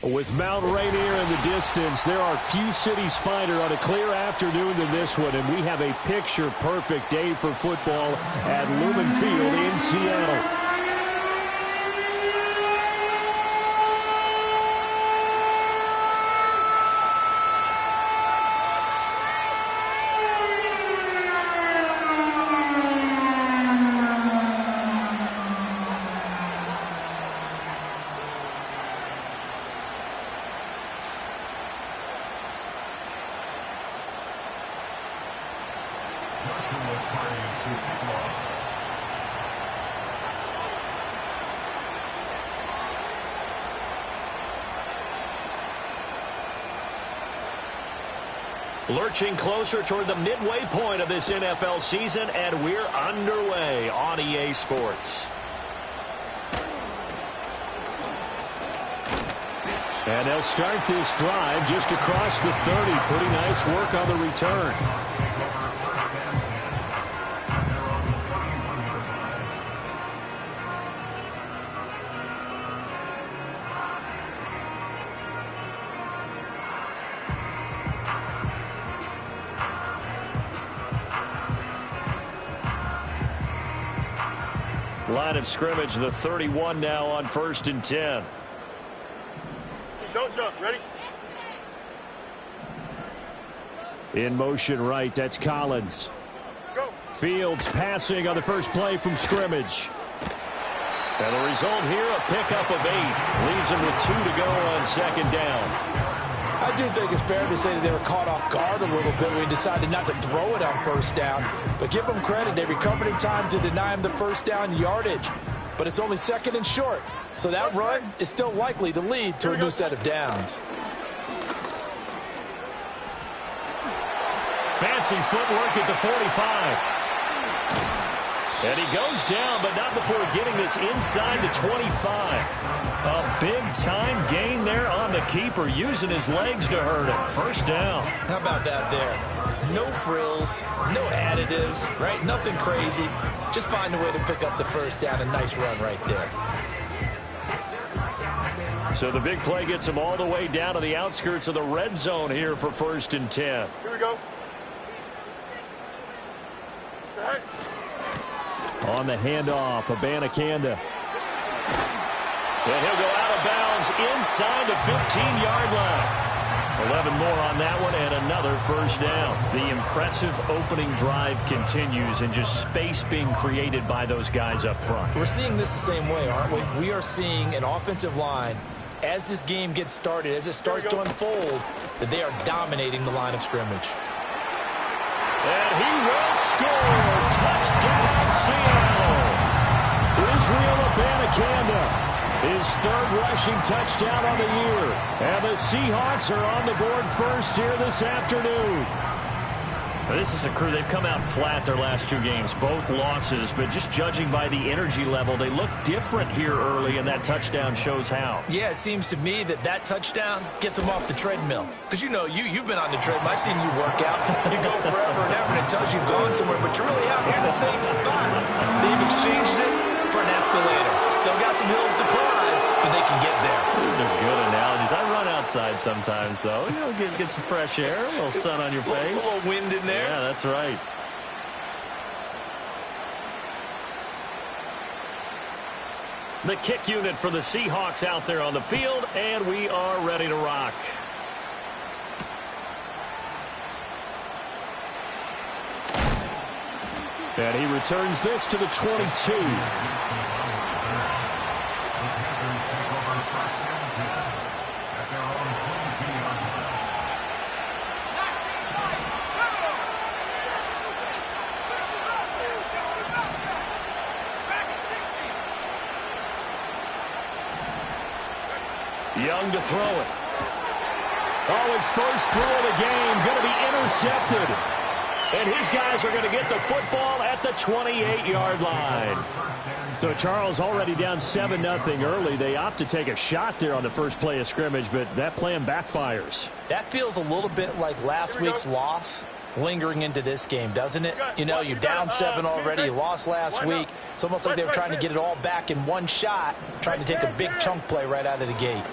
With Mount Rainier in the distance, there are few cities finer on a clear afternoon than this one, and we have a picture-perfect day for football at Lumen Field in Seattle. Lurching closer toward the midway point of this NFL season, and we're underway on EA Sports. And they'll start this drive just across the 30. Pretty nice work on the return. Line of scrimmage, the 31 now on 1st and 10. Don't jump. Ready? In motion right, that's Collins. Go. Fields passing on the first play from scrimmage. And the result here, a pickup of 8. Leaves him with 2 to go on 2nd down. I do think it's fair to say that they were caught off guard a little bit when we decided not to throw it on 1st down. But give them credit. They recovered in time to deny him the 1st down yardage. But it's only 2nd and short. So that run is still likely to lead to a new set of downs. Fancy footwork at the 45. And he goes down, but not before getting this inside the 25. A big-time gain there on the keeper, using his legs to hurt him. 1st down. How about that there? No frills, no additives, right? Nothing crazy. Just find a way to pick up the 1st down. A nice run right there. So the big play gets him all the way down to the outskirts of the red zone here for 1st and 10. Here we go. On the handoff, Abanikanda. And he'll go out of bounds inside the 15-yard line. 11 more on that one and another 1st down. The impressive opening drive continues and just space being created by those guys up front. We're seeing this the same way, aren't we? We are seeing an offensive line, as this game gets started, as it starts to unfold, that they are dominating the line of scrimmage. And he will score. Touchdown, Seattle. Israel Abanikanda, his 3rd rushing touchdown on the year. And the Seahawks are on the board first here this afternoon. This is a crew. They've come out flat their last 2 games, both losses, but just judging by the energy level, they look different here early, and that touchdown shows how. Yeah, it seems to me that touchdown gets them off the treadmill. Because, you know, you've been on the treadmill. I've seen you work out. You go forever and ever, and it tells you've gone somewhere, but you're really out here in the same spot. They've exchanged it for an escalator. Still got some hills to climb, but they can get there. These are good analogies. I run outside sometimes, though. You know, get some fresh air, a little sun on your face. A little wind in there. Yeah, that's right. The kick unit for the Seahawks out there on the field, and we are ready to rock. And he returns this to the 22. Young to throw it. Oh, his first throw of the game going to be intercepted. And his guys are going to get the football at the 28-yard line. So Charles already down 7-0 early. They opt to take a shot there on the first play of scrimmage, but that plan backfires. That feels a little bit like last week's loss lingering into this game, doesn't it? You know, you're down 7 already. You lost last week. It's almost like they were trying to get it all back in one shot, trying to take a big chunk play right out of the gate.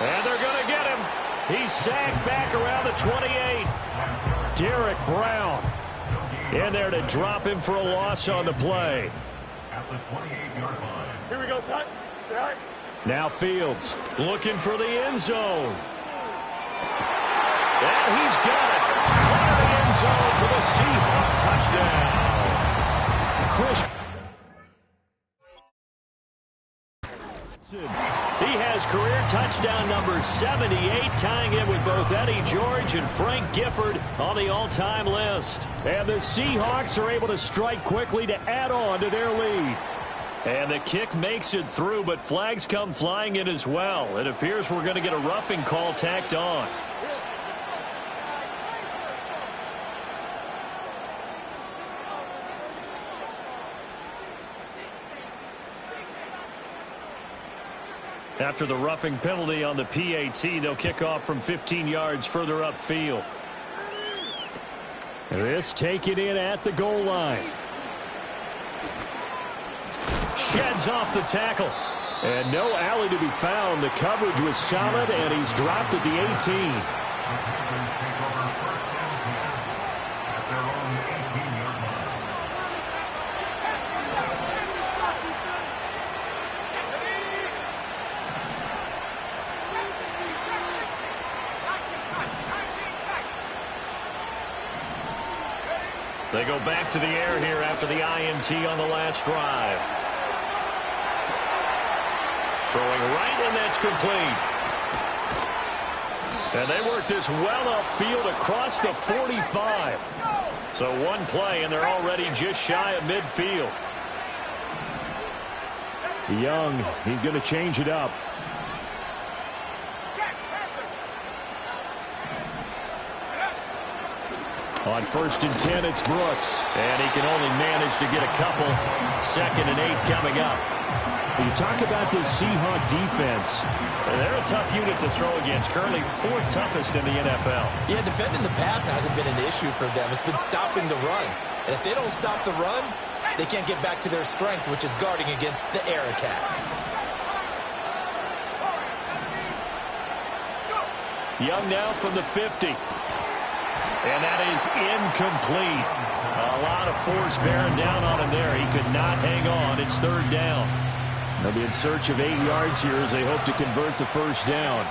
And they're going to get him. He's sacked back around the 28. Derek Brown in there to drop him for a loss on the play. At the 28-yard line. Here we go, son. All right. Now Fields looking for the end zone. And he's got it. Clear the end zone for the Seahawks touchdown. Chris. He has career touchdown number 78, tying it with both Eddie George and Frank Gifford on the all-time list. And the Seahawks are able to strike quickly to add on to their lead. And the kick makes it through, but flags come flying in as well. It appears we're going to get a roughing call tacked on. After the roughing penalty on the PAT, they'll kick off from 15 yards further upfield. This taken in at the goal line. Sheds off the tackle. And no alley to be found. The coverage was solid, and he's dropped at the 18. They go back to the air here after the INT on the last drive. Throwing right, and that's complete. And they work this well upfield across the 45. So one play, and they're already just shy of midfield. Young, he's going to change it up. On 1st and 10, it's Brooks. And he can only manage to get a couple. 2nd and 8 coming up. You talk about this Seahawk defense. They're a tough unit to throw against. Currently 4th toughest in the NFL. Yeah, defending the pass hasn't been an issue for them. It's been stopping the run. And if they don't stop the run, they can't get back to their strength, which is guarding against the air attack. Young now from the 50. And that is incomplete. A lot of force bearing down on him there. He could not hang on. It's 3rd down. They'll be in search of 8 yards here as they hope to convert the first down.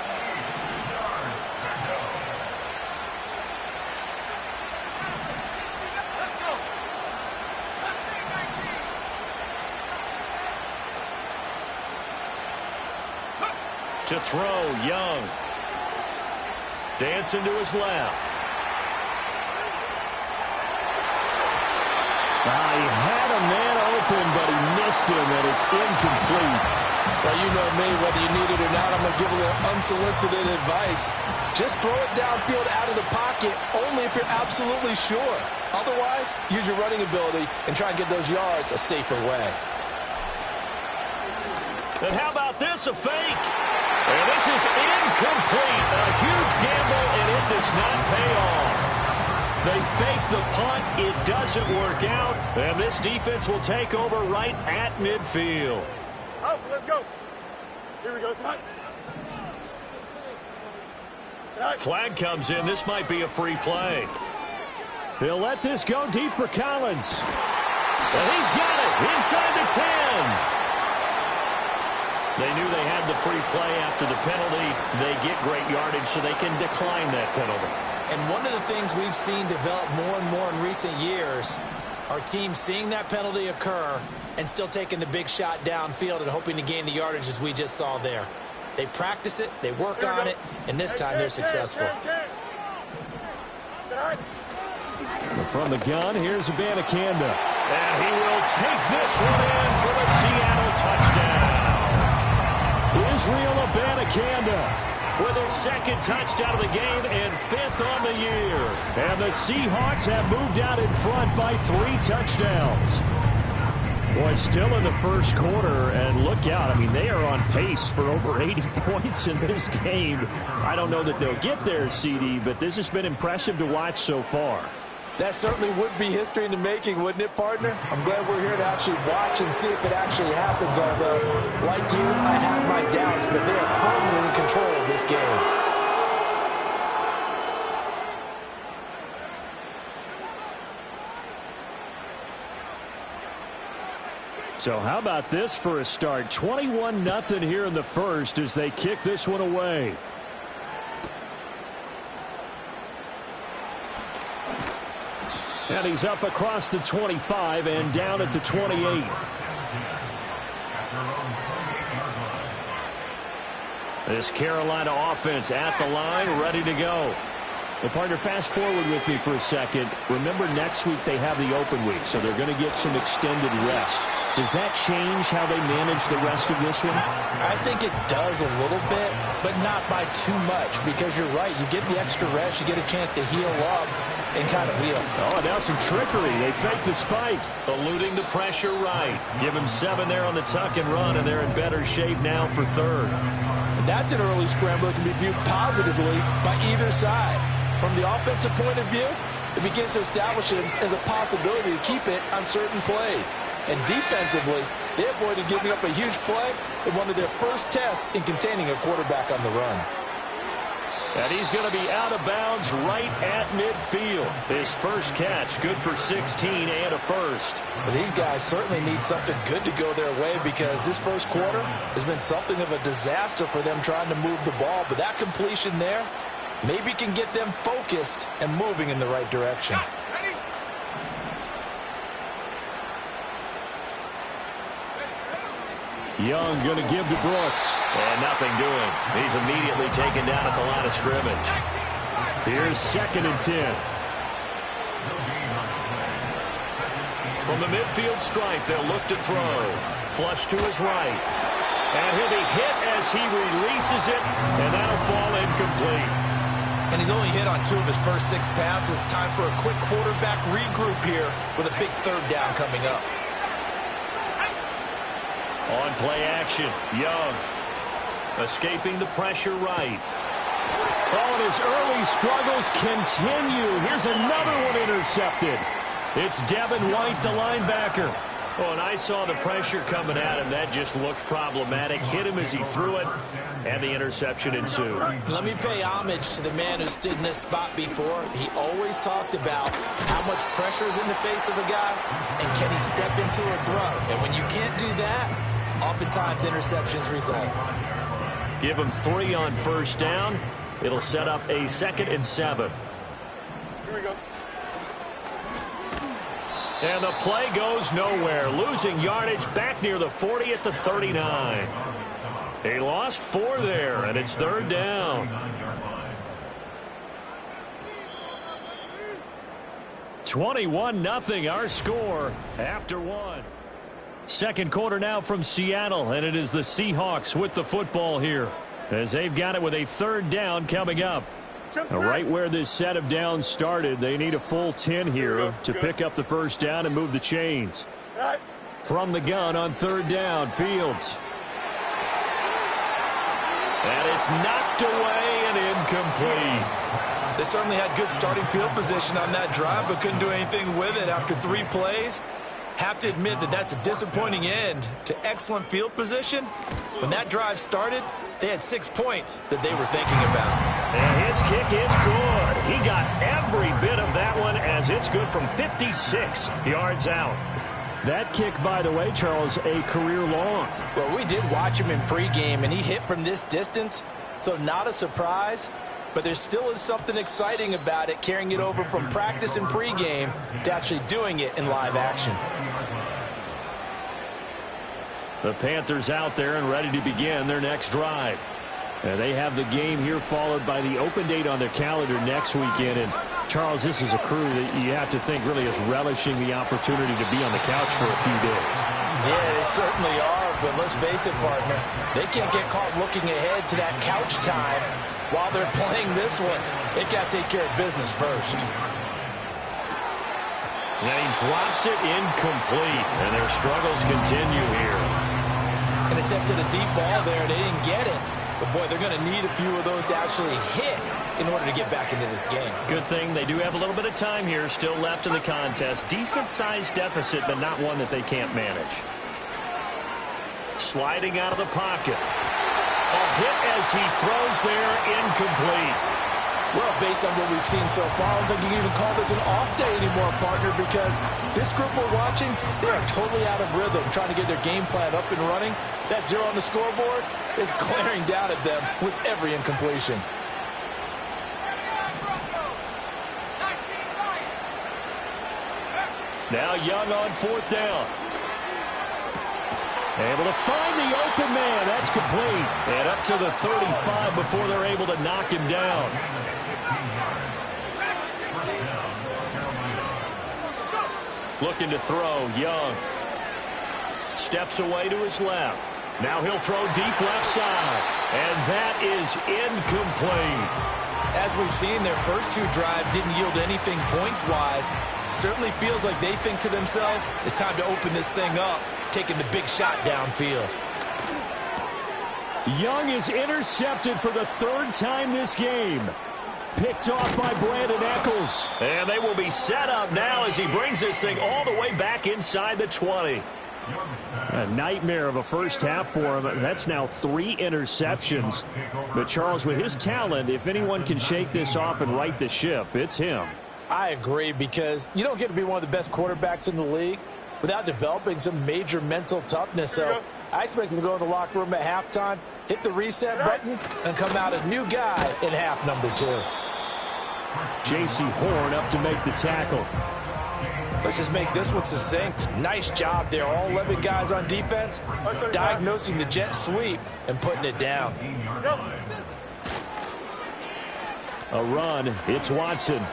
To throw, Young. Dancing to his left. He had a man open, but he missed him, and it's incomplete. Well, you know me, whether you need it or not, I'm going to give a little unsolicited advice. Just throw it downfield out of the pocket, only if you're absolutely sure. Otherwise, use your running ability and try and get those yards a safer way. And how about this, a fake? And this is incomplete. A huge gamble, and it does not pay off. They fake the punt. It doesn't work out. And this defense will take over right at midfield. Oh, let's go. Here we go, son. Flag comes in. This might be a free play. He'll let this go deep for Collins. And he's got it inside the 10. They knew they had the free play after the penalty. They get great yardage, so they can decline that penalty. And one of the things we've seen develop more and more in recent years are teams seeing that penalty occur and still taking the big shot downfield and hoping to gain the yardage as we just saw there. They practice it, they work on it, and this time they're successful. From the gun, here's Abanikanda. And he will take this one in for the Seattle touchdown. Israel Abanikanda with his 2nd touchdown of the game and 5th on the year. And the Seahawks have moved out in front by 3 touchdowns. Boy, still in the first quarter, and look out. I mean, they are on pace for over 80 points in this game. I don't know that they'll get there, CD, but this has been impressive to watch so far. That certainly would be history in the making, wouldn't it, partner? I'm glad we're here to actually watch and see if it actually happens, although, like you, I have my doubts, but they are firmly in control of this game. So how about this for a start? 21-0 here in the first as they kick this one away. And he's up across the 25 and down at the 28. This Carolina offense at the line, ready to go. Well, partner, fast forward with me for a second. Remember, next week they have the open week, so they're going to get some extended rest. Does that change how they manage the rest of this one? I think it does a little bit, but not by too much, because you're right. You get the extra rest, you get a chance to heal up and kind of heal. Oh, now some trickery. They fake the spike. Eluding the pressure right. Give him 7 there on the tuck and run, and they're in better shape now for third. And that's an early scramble that can be viewed positively by either side. From the offensive point of view, it begins to establish it as a possibility to keep it on certain plays. And defensively, they avoided giving up a huge play in one of their first tests in containing a quarterback on the run. And he's going to be out of bounds right at midfield. His first catch, good for 16 and a first. Well, these guys certainly need something good to go their way, because this first quarter has been something of a disaster for them trying to move the ball. But that completion there maybe can get them focused and moving in the right direction. Young going to give to Brooks. And nothing doing. He's immediately taken down at the line of scrimmage. Here's 2nd and 10. From the midfield stripe, they'll look to throw. Flush to his right. And he'll be hit as he releases it. And that'll fall incomplete. And he's only hit on 2 of his first 6 passes. Time for a quick quarterback regroup here with a big 3rd down coming up. On play action, Young escaping the pressure right. Oh, and his early struggles continue. Here's another one intercepted. It's Devin White, the linebacker. Oh, and I saw the pressure coming at him. That just looked problematic. Hit him as he threw it, and the interception ensued. Let me pay homage to the man who stood in this spot before. He always talked about how much pressure is in the face of a guy, and can he step into a throw. And when you can't do that, oftentimes interceptions result. Give him 3 on first down. It'll set up a 2nd and 7. Here we go. And the play goes nowhere. Losing yardage back near the 40 at the 39. They lost 4 there, and it's 3rd down. 21-0 our score after 1. Second quarter now from Seattle, and it is the Seahawks with the football here as they've got it with a 3rd down coming up. Right where this set of downs started, they need a full 10 here to pick up the first down and move the chains. From the gun on 3rd down, Fields. And it's knocked away and incomplete. They certainly had good starting field position on that drive, but couldn't do anything with it after 3 plays. Have to admit that that's a disappointing end to excellent field position. When that drive started, they had 6 points that they were thinking about. And his kick is good. He got every bit of that one as it's good from 56 yards out. That kick, by the way, Charles, a career long. Well, we did watch him in pregame, and he hit from this distance, so not a surprise. But there still is something exciting about it, carrying it over from practice and pregame to actually doing it in live action. The Panthers out there and ready to begin their next drive. And they have the game here followed by the open date on their calendar next weekend. And, Charles, this is a crew that you have to think really is relishing the opportunity to be on the couch for a few days. Yeah, they certainly are, but let's face it, partner. They can't get caught looking ahead to that couch time while they're playing this one. They got to take care of business first. And he drops it incomplete, and their struggles continue here. An attempt at a deep ball there. They didn't get it. But, boy, they're going to need a few of those to actually hit in order to get back into this game. Good thing they do have a little bit of time here still left in the contest. Decent-sized deficit, but not one that they can't manage. Sliding out of the pocket. A hit as he throws there, incomplete. Well, based on what we've seen so far, I don't think you can even call this an off day anymore, partner, because this group we're watching, they are totally out of rhythm, trying to get their game plan up and running. That 0 on the scoreboard is glaring down at them with every incompletion. Now Young on 4th down. Able to find the open man. That's complete. And up to the 35 before they're able to knock him down. Looking to throw, Young. Steps away to his left. Now he'll throw deep left side. And that is incomplete. As we've seen, their first 2 drives didn't yield anything points-wise. Certainly feels like they think to themselves, it's time to open this thing up, taking the big shot downfield. Young is intercepted for the 3rd time this game. Picked off by Brandon Echols. And they will be set up now as he brings this thing all the way back inside the 20. A nightmare of a first half for him. That's now 3 interceptions. But Charles, with his talent, if anyone can shake this off and right the ship, it's him. I agree, because you don't get to be one of the best quarterbacks in the league without developing some major mental toughness. So I expect him to go in the locker room at halftime, hit the reset button, and come out a new guy in half number 2. J.C. Horn up to make the tackle. Let's just make this one succinct. Nice job there. All 11 guys on defense diagnosing the jet sweep and putting it down. A run. It's Watson.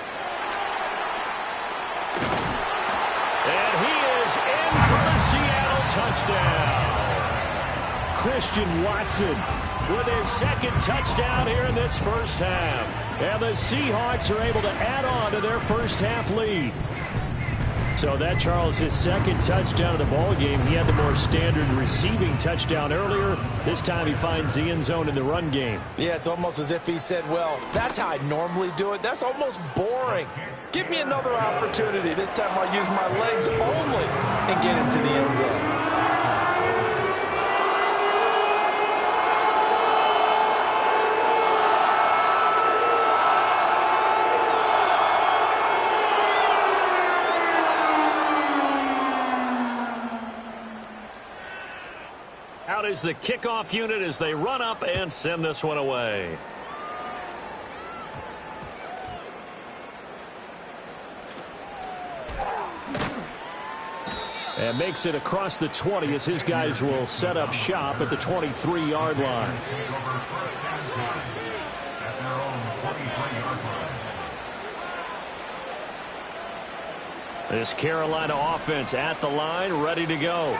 And he is in for the Seattle touchdown. Christian Watson with his 2nd touchdown here in this first half. And the Seahawks are able to add on to their first half lead. So that, Charles, his 2nd touchdown of the ball game. He had the more standard receiving touchdown earlier. This time he finds the end zone in the run game. Yeah, it's almost as if he said, well, that's how I normally do it. That's almost boring. Give me another opportunity. This time I'll use my legs only and get into the end zone. Out is the kickoff unit as they run up and send this one away. And makes it across the 20 as his guys will set up shop at the 23-yard line. This Carolina offense at the line, ready to go.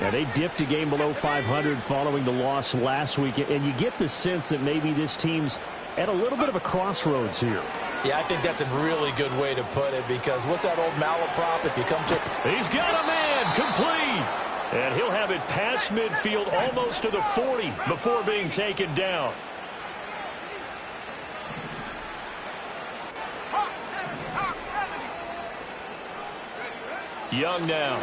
Yeah, they dipped a game below 500 following the loss last week, and you get the sense that maybe this team's at a little bit of a crossroads here. Yeah, I think that's a really good way to put it, because what's that old malaprop? If you come to... He's got a man, complete. And he'll have it past midfield almost to the 40 before being taken down. Young now.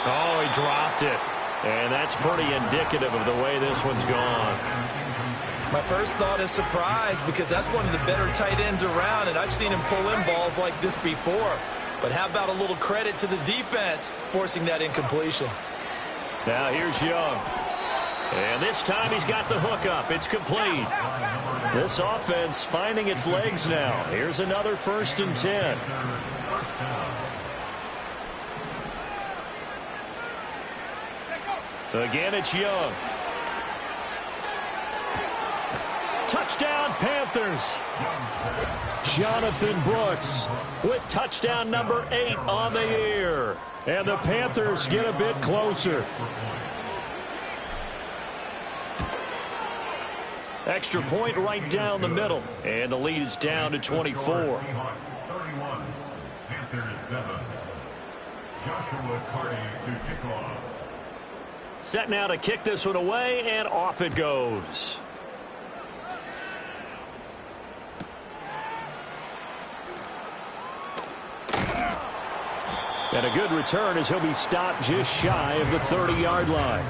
Oh, he dropped it. And that's pretty indicative of the way this one's gone. My first thought is surprise, because that's one of the better tight ends around, and I've seen him pull in balls like this before. But how about a little credit to the defense forcing that incompletion? Now here's Young. And this time he's got the hook up. It's complete. This offense finding its legs now. Here's another 1st and 10. Again, it's Young. Touchdown, Panthers. Jonathan Brooks with touchdown number 8 on the year. And the Panthers get a bit closer. Extra point right down the middle. And the lead is down to 24. 31, Panthers 7. Joshua Carty to kick off. Set now to kick this one away, and off it goes. And a good return as he'll be stopped just shy of the 30-yard line.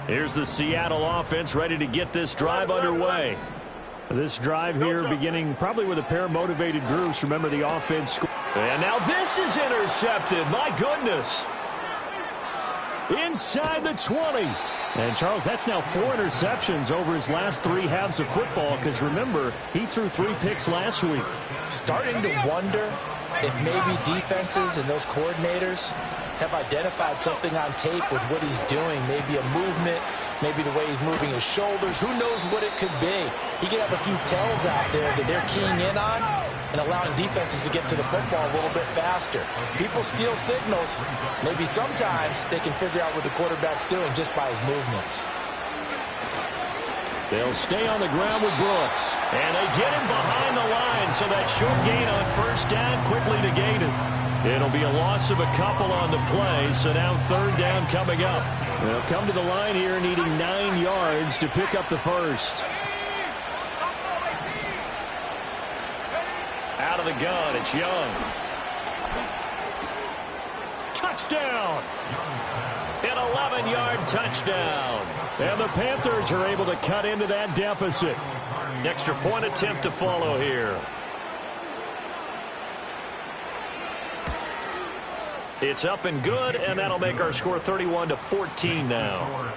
Here's the Seattle offense ready to get this drive underway. This drive here beginning probably with a pair of motivated groups. Remember the offense. And now this is intercepted. My goodness. Inside the 20. And, Charles, that's now 4 interceptions over his last 3 halves of football because, remember, he threw 3 picks last week. Starting to wonder if maybe defenses and those coordinators have identified something on tape with what he's doing. Maybe a movement, maybe the way he's moving his shoulders. Who knows what it could be? He could have a few tells out there that they're keying in on and allowing defenses to get to the football a little bit faster. People steal signals. Maybe sometimes they can figure out what the quarterback's doing just by his movements. They'll stay on the ground with Brooks. And they get him behind the line, so that short gain on first down quickly negated. It'll be a loss of a couple on the play, so now 3rd down coming up. They'll come to the line here needing 9 yards to pick up the first. Out of the gun, it's Young. Touchdown! An 11-yard touchdown. And the Panthers are able to cut into that deficit. Extra point attempt to follow here. It's up and good, and that'll make our score 31-14 now.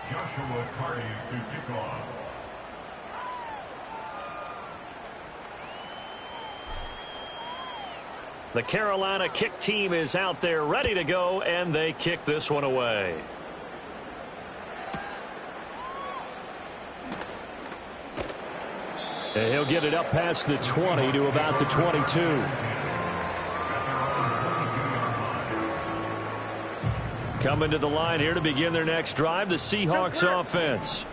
Joshua Carty to kick off. The Carolina kick team is out there ready to go, and they kick this one away. And he'll get it up past the 20 to about the 22. Coming to the line here to begin their next drive, the Seahawks offense.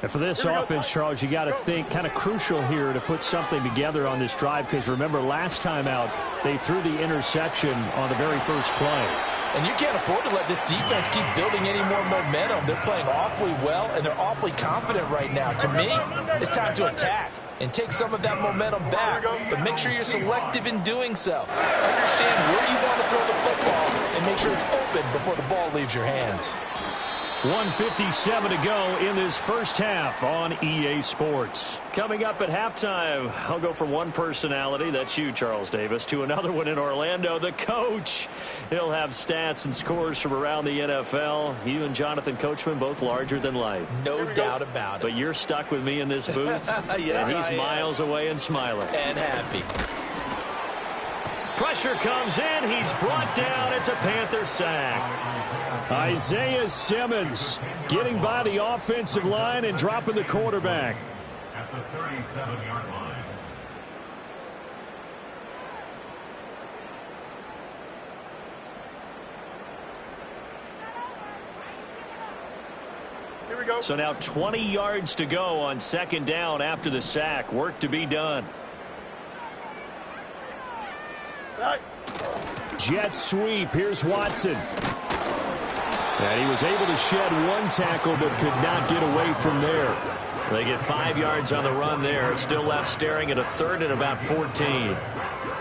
And for this offense, Charles, you got to think kind of crucial here to put something together on this drive because remember last time out they threw the interception on the very first play. And you can't afford to let this defense keep building any more momentum. They're playing awfully well, and they're awfully confident right now. To me, it's time to attack and take some of that momentum back, but make sure you're selective in doing so. Understand where you want to throw the football and make sure it's open before the ball leaves your hands. 1:57 to go in this first half on EA Sports. Coming up at halftime, I'll go from one personality, that's you, Charles Davis, to another one in Orlando, the coach. He'll have stats and scores from around the NFL. You and Jonathan Coachman, both larger than life. No doubt about it. But you're stuck with me in this booth, yes, and he's miles away and smiling. And happy. Pressure comes in. He's brought down. It's a Panther sack. Isaiah Simmons getting by the offensive line and dropping the quarterback. At the 37-yard line. Here we go. So now 20 yards to go on 2nd down after the sack. Work to be done. Right. Jet sweep. Here's Watson. And he was able to shed one tackle but could not get away from there. They get 5 yards on the run there. Still left staring at a 3rd and about 14.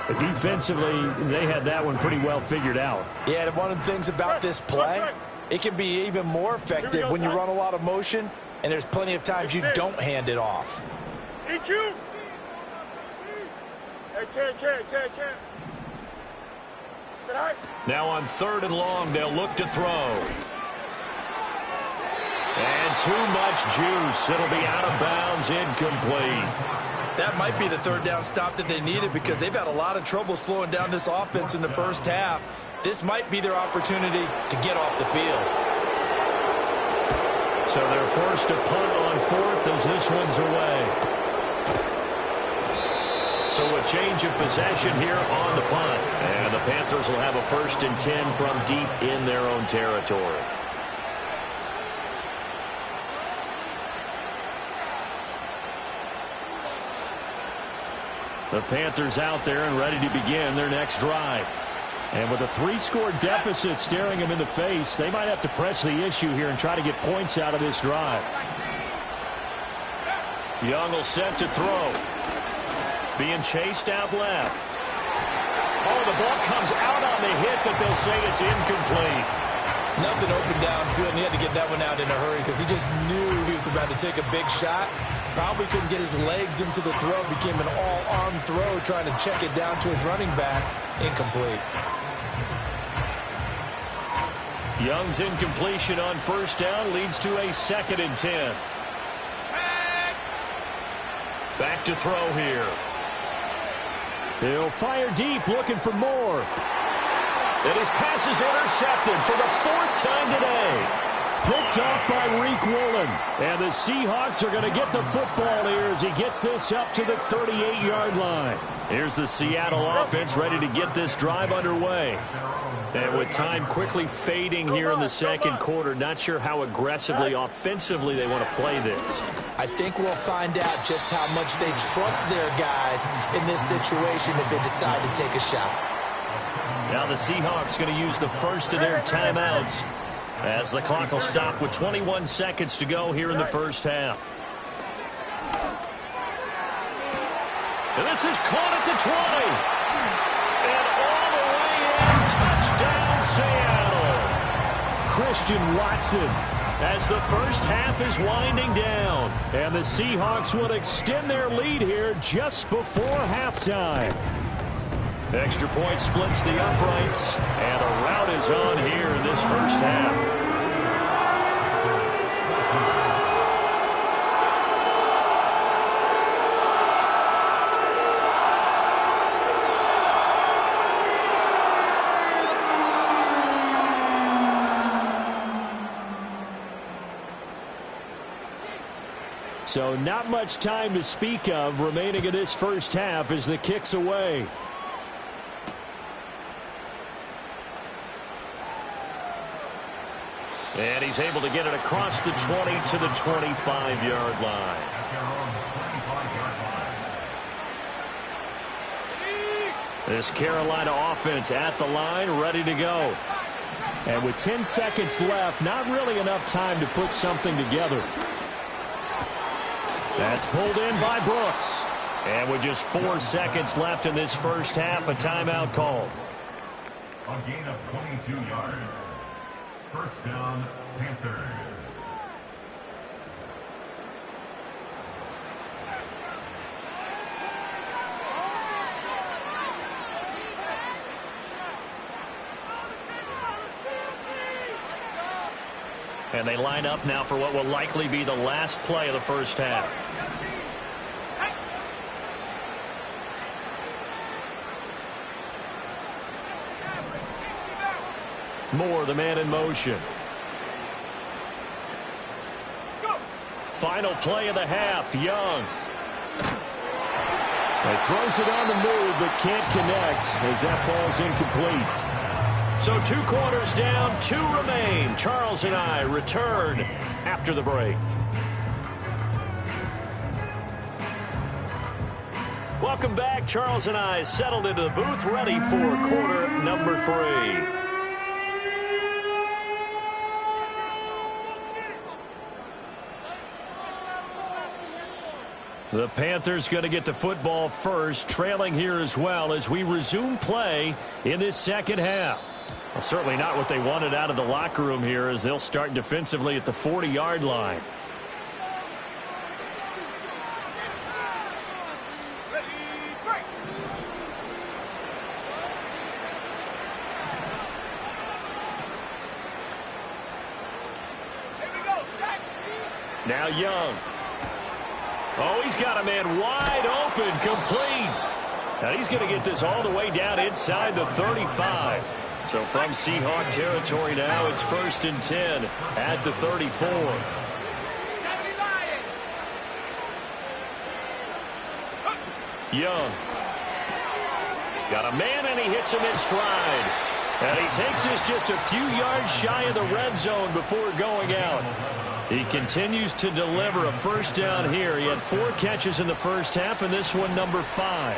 But defensively, they had that one pretty well figured out. Yeah, and one of the things about this play, it can be even more effective when you run a lot of motion, and there's plenty of times you don't hand it off. EQ. Hey, can't. Now on 3rd and long, they'll look to throw. And too much juice. It'll be out of bounds, incomplete. That might be the 3rd down stop that they needed because they've had a lot of trouble slowing down this offense in the first half. This might be their opportunity to get off the field. So they're forced to punt on 4th as this one's away. So a change of possession here on the punt. And the Panthers will have a 1st and 10 from deep in their own territory. The Panthers out there and ready to begin their next drive. And with a 3-score deficit staring them in the face, they might have to press the issue here and try to get points out of this drive. Young will set to throw. Being chased out left. Oh, the ball comes out on the hit, but they'll say it's incomplete. Nothing open downfield, and he had to get that one out in a hurry because he just knew he was about to take a big shot. Probably couldn't get his legs into the throw. Became an all-arm throw trying to check it down to his running back. Incomplete. Young's incompletion on first down leads to a 2nd and 10. Back to throw here. He'll fire deep, looking for more. And his pass is intercepted for the 4th time today. Picked off by Reek Woolen. And the Seahawks are going to get the football here as he gets this up to the 38-yard line. Here's the Seattle offense ready to get this drive underway. And with time quickly fading here in the second quarter, not sure how aggressively, offensively they want to play this. I think we'll find out just how much they trust their guys in this situation if they decide to take a shot. Now the Seahawks going to use the first of their timeouts as the clock will stop with 21 seconds to go here in the first half. And this is caught at the 20. And all the way in, touchdown Seattle. Christian Watson as the first half is winding down. And the Seahawks will extend their lead here just before halftime. Extra point splits the uprights, and a rout is on here in this first half. So not much time to speak of remaining in this first half as the kick's away. And he's able to get it across the 20 to the 25-yard line. This Carolina offense at the line, ready to go. And with 10 seconds left, not really enough time to put something together. That's pulled in by Brooks. And with just 4 seconds left in this first half, a timeout called. A gain of 22 yards. First down, Panthers. And they line up now for what will likely be the last play of the first half. Moore, the man in motion. Final play of the half, Young. He throws it on the move, but can't connect as that falls incomplete. So 2 quarters down, 2 remain. Charles and I return after the break. Welcome back. Charles and I settled into the booth, ready for quarter number 3. The Panthers going to get the football first, trailing here as well as we resume play in this second half. Well, certainly not what they wanted out of the locker room here as they'll start defensively at the 40-yard line. Now Young. Oh, he's got a man wide open, complete. Now he's going to get this all the way down inside the 35. So from Seahawk territory now, it's 1st and 10 at the 34. Young. Got a man, and he hits him in stride. And he takes this just a few yards shy of the red zone before going out. He continues to deliver a first down here. He had 4 catches in the first half, and this one number 5.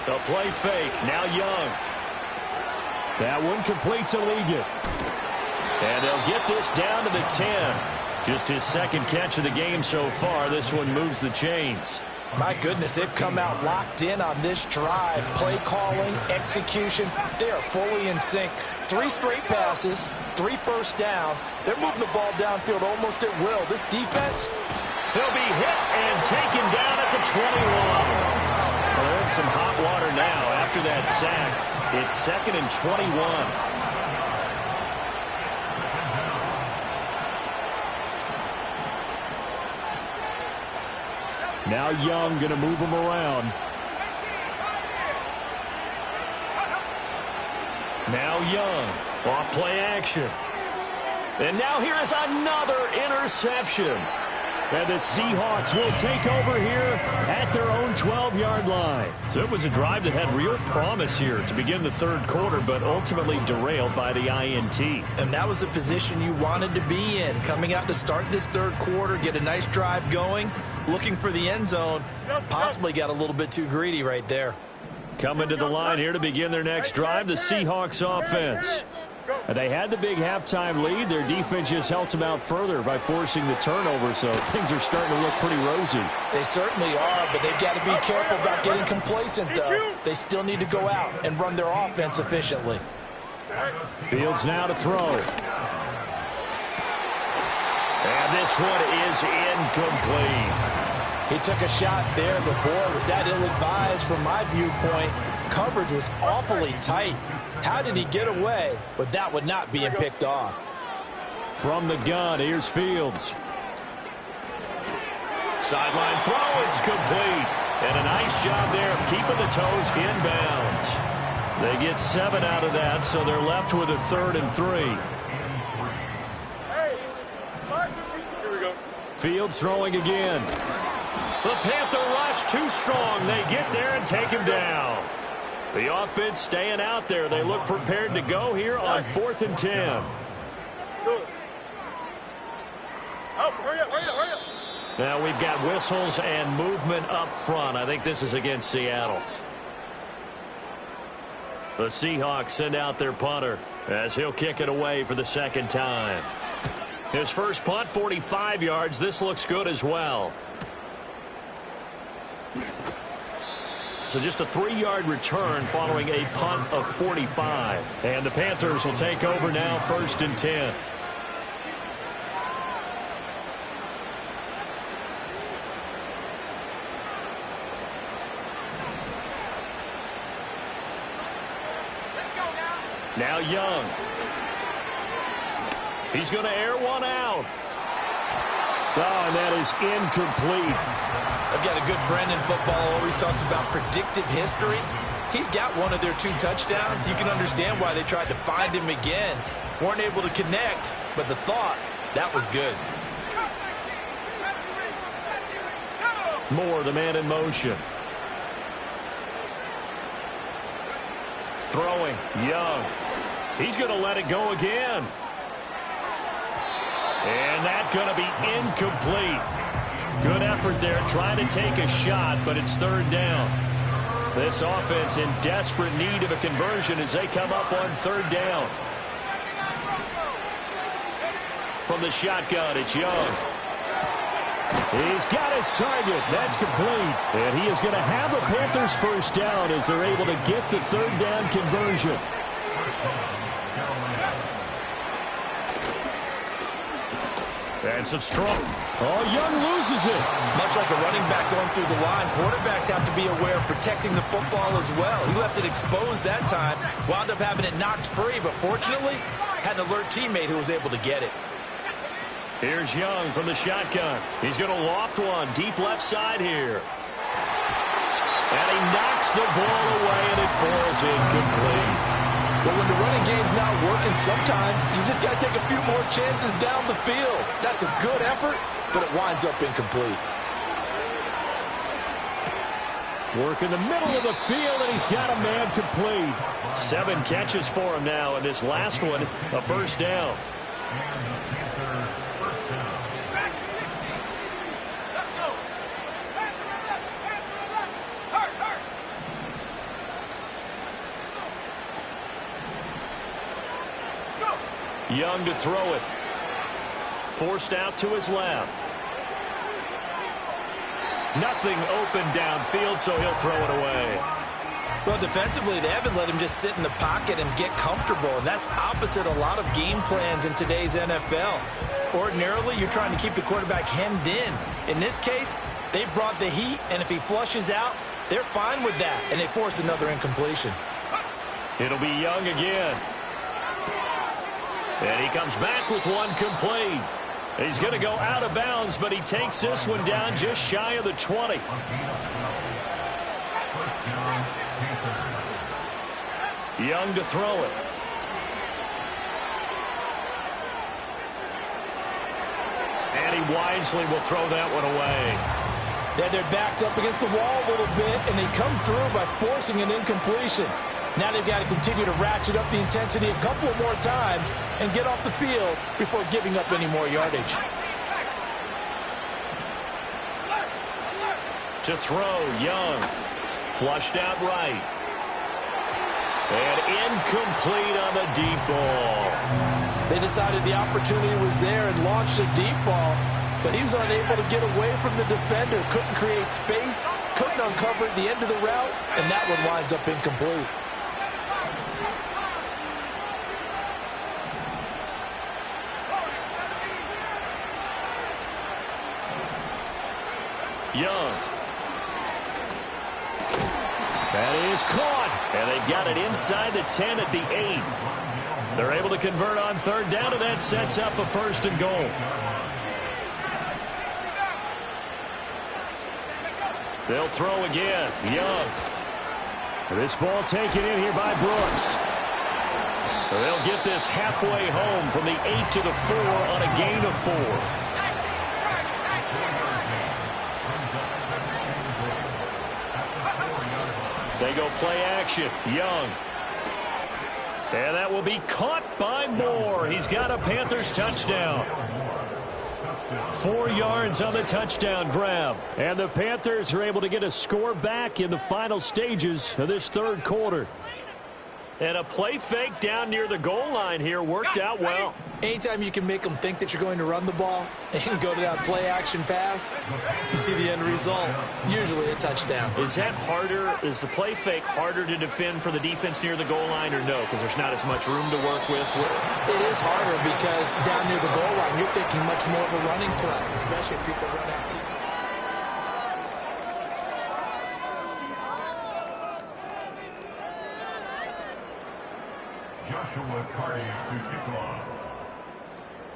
The play fake. Now Young. That one complete to Ligon. And they'll get this down to the 10. Just his second catch of the game so far. This one moves the chains. My goodness, they've come out locked in on this drive. Play calling, execution, they are fully in sync. 3 straight passes, 3 first downs. They're moving the ball downfield almost at will. This defense, he'll be hit and taken down at the 21. Well, they're in some hot water now after that sack. It's 2nd and 21. Now Young going to move him around. Now Young, off play action. And now here is another interception. And the Seahawks will take over here at their own 12-yard line. So it was a drive that had real promise here to begin the third quarter, but ultimately derailed by the INT. And that was the position you wanted to be in. Coming out to start this third quarter, get a nice drive going, looking for the end zone. Possibly got a little bit too greedy right there. Coming to the line here to begin their next drive, the Seahawks offense. And they had the big halftime lead. Their defense just helped them out further by forcing the turnover, so things are starting to look pretty rosy. They certainly are, but they've got to be careful about getting complacent, though. They still need to go out and run their offense efficiently. Fields now to throw. And this one is incomplete. He took a shot there, but boy, was that ill-advised from my viewpoint. Coverage was awfully tight. How did he get away with that one not being picked off? From the gun, here's Fields. Sideline throw, it's complete. And a nice job there of keeping the toes inbounds. They get 7 out of that, so they're left with a 3rd and 3. Here we go. Fields throwing again. The Panther rush too strong. They get there and take him down. The offense staying out there. They look prepared to go here on 4th and 10. Hurry up. Now we've got whistles and movement up front. I think this is against Seattle. The Seahawks send out their punter as he'll kick it away for the second time. His first punt, 45 yards. This looks good as well. So just a 3-yard return following a punt of 45. And the Panthers will take over now, 1st and 10. Now Young. He's going to air one out. Oh, and that is incomplete. I've got a good friend in football, always talks about predictive history. He's got one of their 2 touchdowns. You can understand why they tried to find him again. Weren't able to connect, but the thought, that was good. Moore, the man in motion. Throwing, Young. He's going to let it go again. And that's going to be incomplete. Good effort there, trying to take a shot, but it's 3rd down. This offense in desperate need of a conversion as they come up on 3rd down. From the shotgun, it's Young. He's got his target. That's complete. And he is going to have the Panthers first down as they're able to get the 3rd down conversion. And some strong. Oh, Young loses it. Much like a running back going through the line, quarterbacks have to be aware of protecting the football as well. He left it exposed that time, wound up having it knocked free, but fortunately, had an alert teammate who was able to get it. Here's Young from the shotgun. He's going to loft one deep left side here. And he knocks the ball away, and it falls incomplete. But when the running game's not working, sometimes you just got to take a few more chances down the field. That's a good effort, but it winds up incomplete. Working the middle of the field, and he's got a man complete. 7 catches for him now, and this last one, a first down. Young to throw it. Forced out to his left. Nothing open downfield, so he'll throw it away. Well, defensively, they haven't let him just sit in the pocket and get comfortable, and that's opposite a lot of game plans in today's NFL. Ordinarily, you're trying to keep the quarterback hemmed in. In this case, they brought the heat, and if he flushes out, they're fine with that, and they force another incompletion. It'll be Young again. And he comes back with one complete. He's going to go out of bounds, but he takes this one down just shy of the 20. Young to throw it. And he wisely will throw that one away. They had their backs up against the wall a little bit, and they come through by forcing an incompletion. Now they've got to continue to ratchet up the intensity a couple of more times and get off the field before giving up any more yardage. To throw, Young. Flushed out right. And incomplete on the deep ball. They decided the opportunity was there and launched a deep ball, but he was unable to get away from the defender. Couldn't create space, couldn't uncover the end of the route, and that one winds up incomplete. Young. That is caught. And they've got it inside the 10 at the 8. They're able to convert on third down, and that sets up a first and goal. They'll throw again. Young. This ball taken in here by Brooks. They'll get this halfway home from the 8 to the 4 on a gain of 4. They go play action. Young. And that will be caught by Moore. He's got a Panthers touchdown. 4 yards on the touchdown grab. And the Panthers are able to get a score back in the final stages of this third quarter. And a play fake down near the goal line here worked out well. Anytime you can make them think that you're going to run the ball and go to that play-action pass, you see the end result, usually a touchdown. Is that harder? Is the play fake harder to defend for the defense near the goal line, or no? Because there's not as much room to work with? It is harder because down near the goal line, you're thinking much more of a running play, especially if people run out. Joshua Carty to kick off.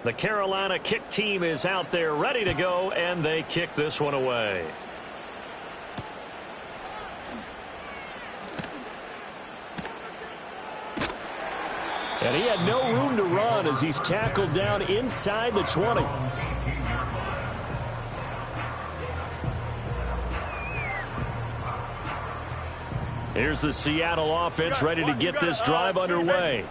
The Carolina kick team is out there ready to go, and they kick this one away. And he had no room to run as he's tackled down inside the 20. Here's the Seattle offense ready to get this drive underway.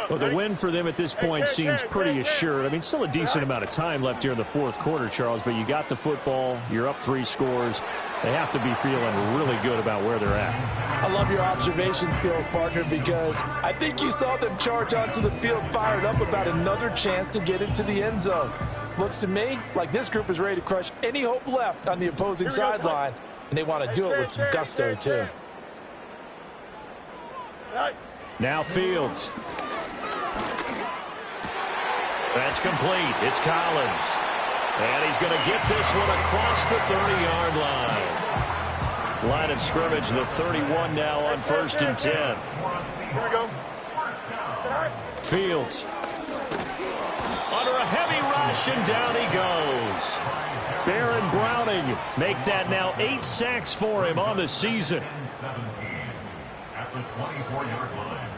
Well, the win for them at this point seems pretty assured. I mean, still a decent amount of time left here in the fourth quarter, Charles, but you got the football, you're up 3 scores. They have to be feeling really good about where they're at. I love your observation skills, partner, because I think you saw them charge onto the field fired up about another chance to get into the end zone. Looks to me like this group is ready to crush any hope left on the opposing sideline, and they want to do it with some gusto, too. Now Fields. That's complete. It's Collins. And he's going to get this one across the 30-yard line. Line of scrimmage, the 31 now on 1st and 10. Here we go. Fields. Under a heavy rush, and down he goes. Baron Browning make that now 8 sacks for him on the season. At the 24-yard line.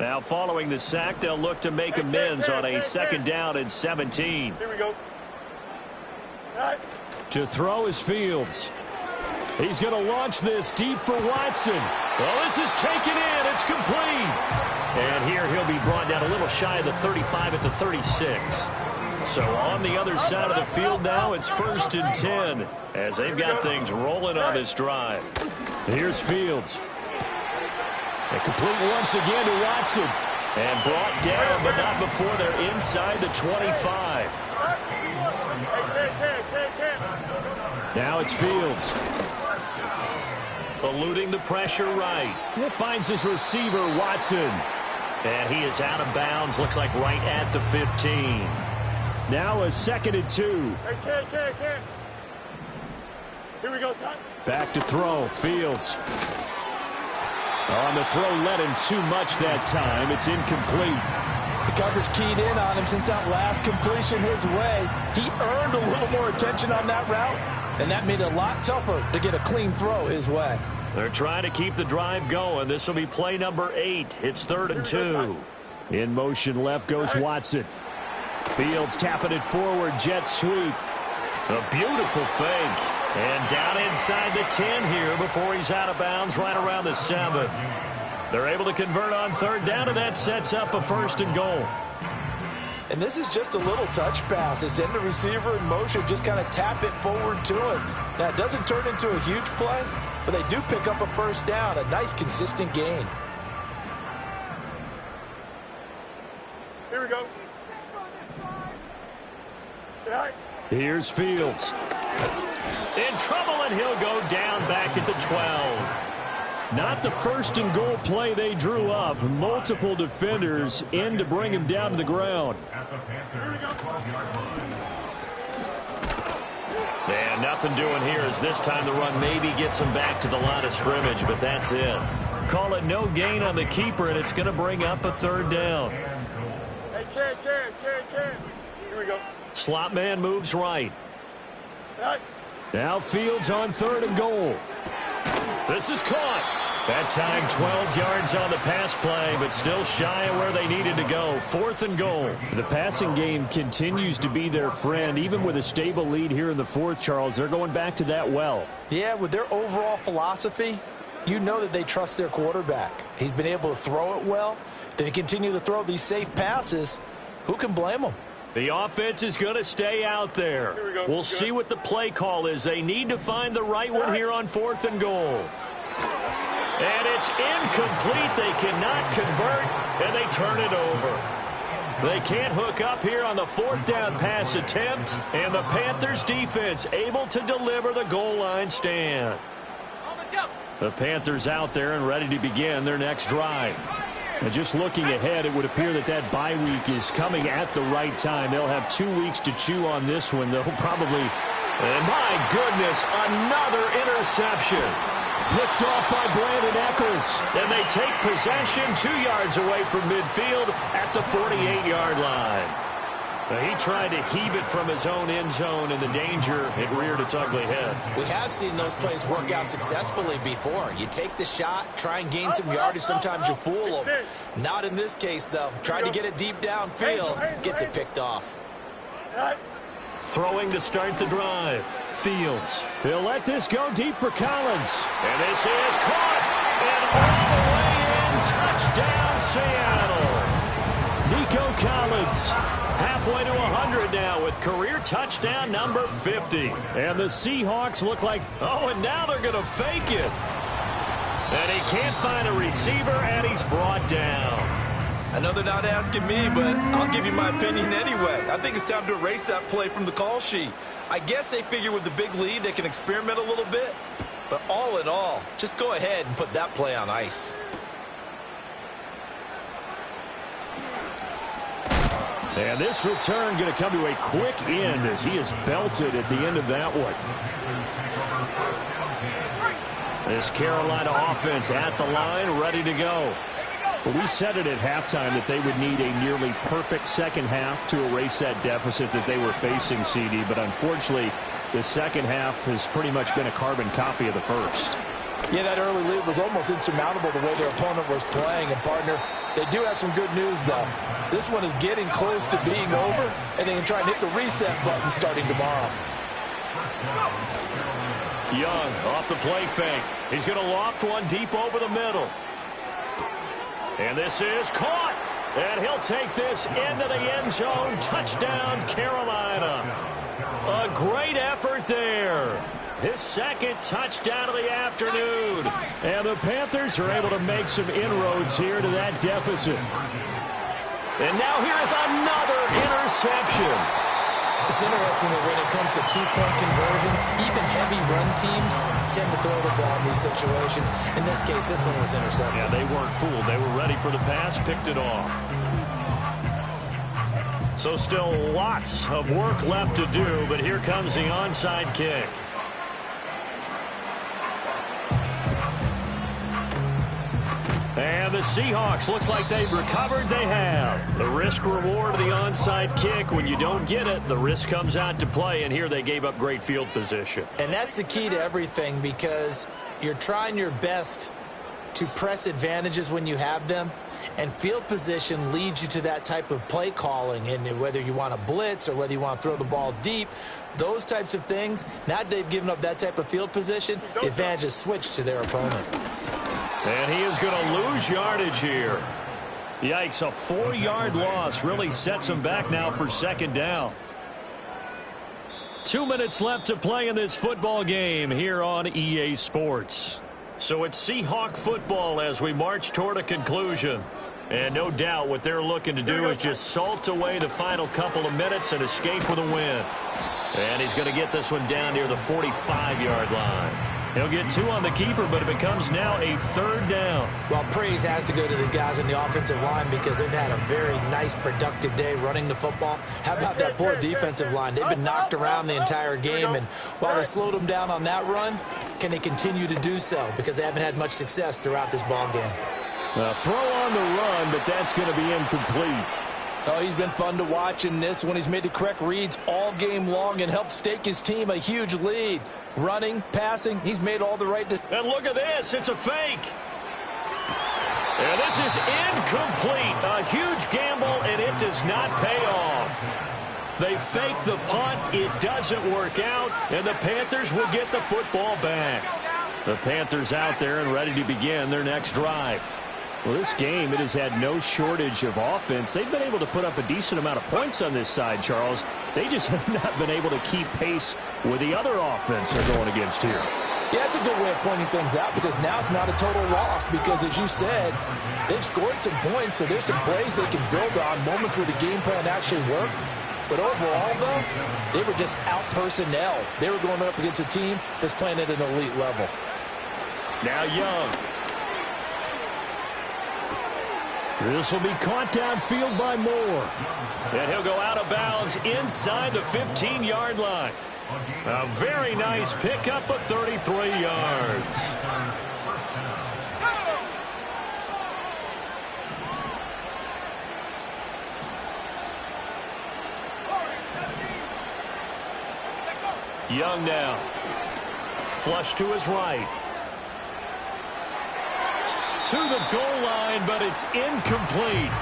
Now following the sack, they'll look to make amends on a 2nd down and 17. Here we go. To throw is Fields. He's going to launch this deep for Watson. Well, this is taken in. It's complete. And here he'll be brought down a little shy of the 35 at the 36. So on the other side of the field now, it's 1st and 10 as they've got things rolling on this drive. Here's Fields. And complete once again to Watson. And brought down, but not before they're inside the 25. Now it's Fields. Eluding the pressure right. He finds his receiver, Watson. And he is out of bounds. Looks like right at the 15. Now a 2nd and 2. Here we go, son. Back to throw. Fields. On the throw, led him too much that time. It's incomplete. The coverage keyed in on him since that last completion his way. He earned a little more attention on that route, and that made it a lot tougher to get a clean throw his way. They're trying to keep the drive going. This will be play number 8. It's 3rd and 2. In motion left goes Watson. Fields tapping it forward. Jet sweep. A beautiful fake. And down inside the 10 here before he's out of bounds right around the 7. They're able to convert on 3rd down, and that sets up a 1st and goal. And this is just a little touch pass. They send the receiver in motion, just kind of tap it forward to him. Now, it doesn't turn into a huge play, but they do pick up a 1st down, a nice, consistent gain. Here we go. Here's Fields. In trouble, and he'll go down back at the 12. Not the 1st and goal play they drew up. Multiple defenders in to bring him down to the ground. And nothing doing here as this time the run maybe gets him back to the line of scrimmage, but that's it. Call it no gain on the keeper, and it's going to bring up a 3rd down. Hey, Chen. Here we go. Slot man moves right. Now Fields on 3rd and goal. This is caught. That time 12 yards on the pass play, but still shy of where they needed to go. 4th and goal. The passing game continues to be their friend. Even with a stable lead here in the 4th, Charles, they're going back to that well. Yeah, with their overall philosophy, you know that they trust their quarterback. He's been able to throw it well. They continue to throw these safe passes. Who can blame them? The offense is going to stay out there. We'll see what the play call is. They need to find the right one here on 4th and goal. And it's incomplete. They cannot convert, and they turn it over. They can't hook up here on the 4th down pass attempt, and the Panthers defense able to deliver the goal line stand. The Panthers out there and ready to begin their next drive. And just looking ahead, it would appear that that bye week is coming at the right time. They'll have 2 weeks to chew on this one. They'll probably, and my goodness, another interception. Picked off by Brandon Echols. And they take possession 2 yards away from midfield at the 48-yard line. He tried to heave it from his own end zone, and the danger, it reared its ugly head. We have seen those plays work out successfully before. You take the shot, try and gain some yardage. Sometimes you fool them. Not in this case, though. Tried to get it deep downfield. Gets it picked off. Throwing to start the drive. Fields. He'll let this go deep for Collins. And this is caught. And all the way in. Touchdown, Seattle. Nico Collins. Halfway to 100 now with career touchdown number 50. And the Seahawks look like, oh, and now they're going to fake it. And he can't find a receiver, and he's brought down. I know they're not asking me, but I'll give you my opinion anyway. I think it's time to erase that play from the call sheet. I guess they figure with the big lead they can experiment a little bit. But all in all, just go ahead and put that play on ice. And this return going to come to a quick end as he is belted at the end of that one. This Carolina offense at the line, ready to go. Well, we said it at halftime that they would need a nearly perfect second half to erase that deficit that they were facing, CD. But unfortunately, the second half has pretty much been a carbon copy of the first. Yeah, that early lead was almost insurmountable the way their opponent was playing. And, partner, they do have some good news, though. This one is getting close to being over, and they can try and hit the reset button starting tomorrow. Young off the play fake. He's going to loft one deep over the middle. And this is caught. And he'll take this into the end zone. Touchdown, Carolina. A great effort there. His second touchdown of the afternoon. And the Panthers are able to make some inroads here to that deficit. And now here is another interception. It's interesting that when it comes to two-point conversions, even heavy run teams tend to throw the ball in these situations. In this case, this one was intercepted. Yeah, they weren't fooled. They were ready for the pass, picked it off. So still lots of work left to do, but here comes the onside kick. And the Seahawks, looks like they've recovered. They have. The risk reward of the onside kick. When you don't get it, the risk comes out to play, and here they gave up great field position. And that's the key to everything, because you're trying your best to press advantages when you have them, and field position leads you to that type of play calling. And whether you want to blitz or whether you want to throw the ball deep, those types of things, now that they've given up that type of field position, the advantage is switched to their opponent. And he is going to lose yardage here. Yikes, a 4-yard loss really sets him back now for second down. 2 minutes left to play in this football game here on EA Sports. So it's Seahawk football as we march toward a conclusion. And no doubt what they're looking to do is just salt away the final couple of minutes and escape with a win. And he's going to get this one down near the 45-yard line. He'll get 2 on the keeper, but it becomes now a 3rd down. Well, praise has to go to the guys in the offensive line because they've had a very nice, productive day running the football. How about that poor defensive line? They've been knocked around the entire game, and while they slowed them down on that run, can they continue to do so? Because they haven't had much success throughout this ball game. Throw on the run, but that's going to be incomplete. Oh, he's been fun to watch in this one. He's made the correct reads all game long and helped stake his team a huge lead. Running, passing, he's made all the right decisions. And look at this, it's a fake. And this is incomplete. A huge gamble, and it does not pay off. They fake the punt, it doesn't work out, and the Panthers will get the football back. The Panthers out there and ready to begin their next drive. Well, this game, it has had no shortage of offense. They've been able to put up a decent amount of points on this side, Charles. They just have not been able to keep pace with the other offense they're going against here. Yeah, that's a good way of pointing things out because now it's not a total loss because, as you said, they've scored some points, so there's some plays they can build on, moments where the game plan actually worked. But overall, though, they were just out personnel. They were going up against a team that's playing at an elite level. Now Young. This will be caught downfield by Moore. And he'll go out of bounds inside the 15-yard line. A very nice pickup of 33 yards. Young now. Flush to his right. To the goal line, but it's incomplete.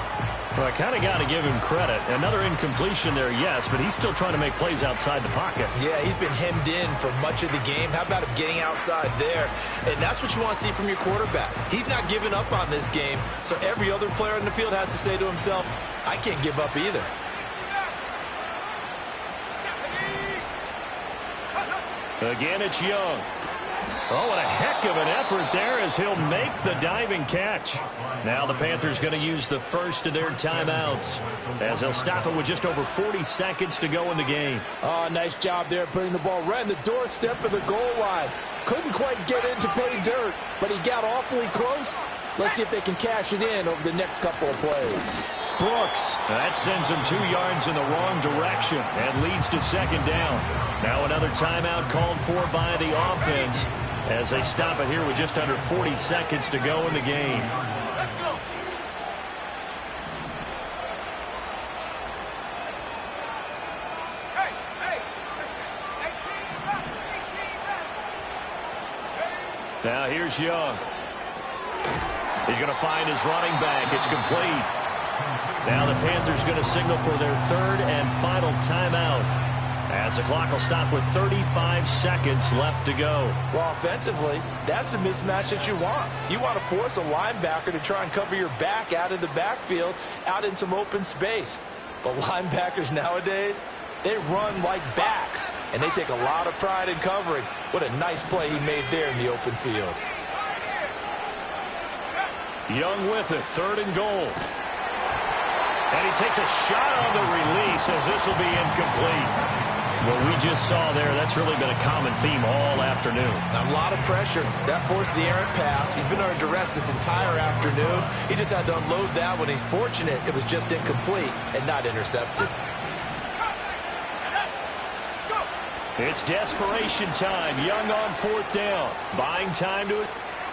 Well, I kind of got to give him credit. Another incompletion there, yes, but he's still trying to make plays outside the pocket. Yeah, he's been hemmed in for much of the game. How about him getting outside there? And that's what you want to see from your quarterback. He's not giving up on this game, so every other player on the field has to say to himself, I can't give up either. Again, it's Young. Oh, what a heck of an effort there as he'll make the diving catch. Now the Panthers going to use the first of their timeouts as they'll stop it with just over 40 seconds to go in the game. Oh, nice job there putting the ball right in the doorstep of the goal line. Couldn't quite get in to pay dirt, but he got awfully close. Let's see if they can cash it in over the next couple of plays. Brooks, that sends him 2 yards in the wrong direction and leads to second down. Now another timeout called for by the offense as they stop it here with just under 40 seconds to go in the game. Let's go. Now here's Young. He's going to find his running back. It's complete. Now the Panthers going to signal for their third and final timeout. As the clock will stop with 35 seconds left to go. Well, offensively, that's the mismatch that you want. You want to force a linebacker to try and cover your back out of the backfield, out in some open space. But linebackers nowadays, they run like backs, and they take a lot of pride in covering. What a nice play he made there in the open field. Young with it, 3rd and goal. And he takes a shot on the release as this will be incomplete. What we just saw there, that's really been a common theme all afternoon. A lot of pressure. That forced the errant pass. He's been under duress this entire afternoon. He just had to unload that one. He's fortunate it was just incomplete and not intercepted. It's desperation time. Young on 4th down. Buying time to it.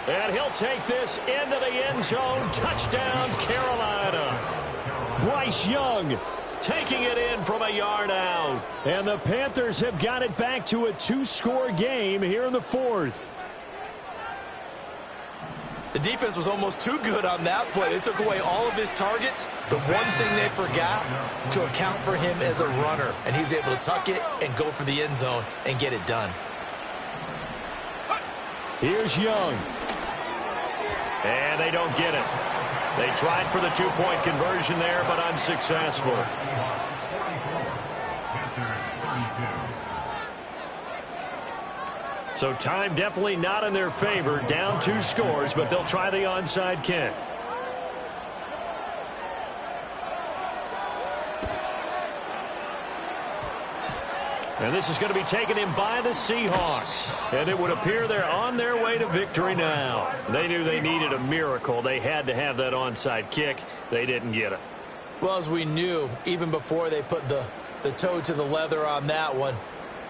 And he'll take this into the end zone. Touchdown, Carolina. Bryce Young taking it in from a yard out. And the Panthers have got it back to a 2-score game here in the 4th. The defense was almost too good on that play. They took away all of his targets. The one thing they forgot, to account for him as a runner. And he's able to tuck it and go for the end zone and get it done. Here's Young. And they don't get it. They tried for the 2-point conversion there, but unsuccessful. So time definitely not in their favor. Down 2 scores, but they'll try the onside kick. And this is going to be taken in by the Seahawks. And it would appear they're on their way to victory now. They knew they needed a miracle. They had to have that onside kick. They didn't get it. Well, as we knew, even before they put the toe to the leather on that one,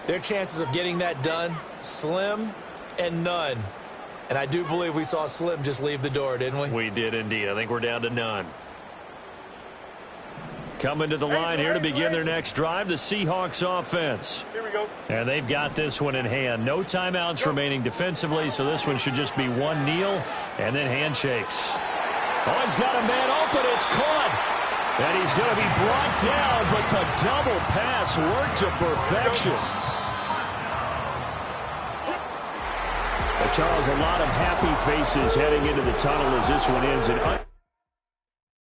their chances of getting that done, slim and none. And I do believe we saw Slim just leave the door, didn't we? We did indeed. I think we're down to none. Coming to the line here to begin their next drive, the Seahawks offense. Here we go. And they've got this one in hand. No timeouts remaining defensively, so this one should just be one kneel and then handshakes. Oh, he's got a man open. It's caught. And he's going to be brought down, but the double pass worked to perfection. Charles, a lot of happy faces heading into the tunnel as this one ends in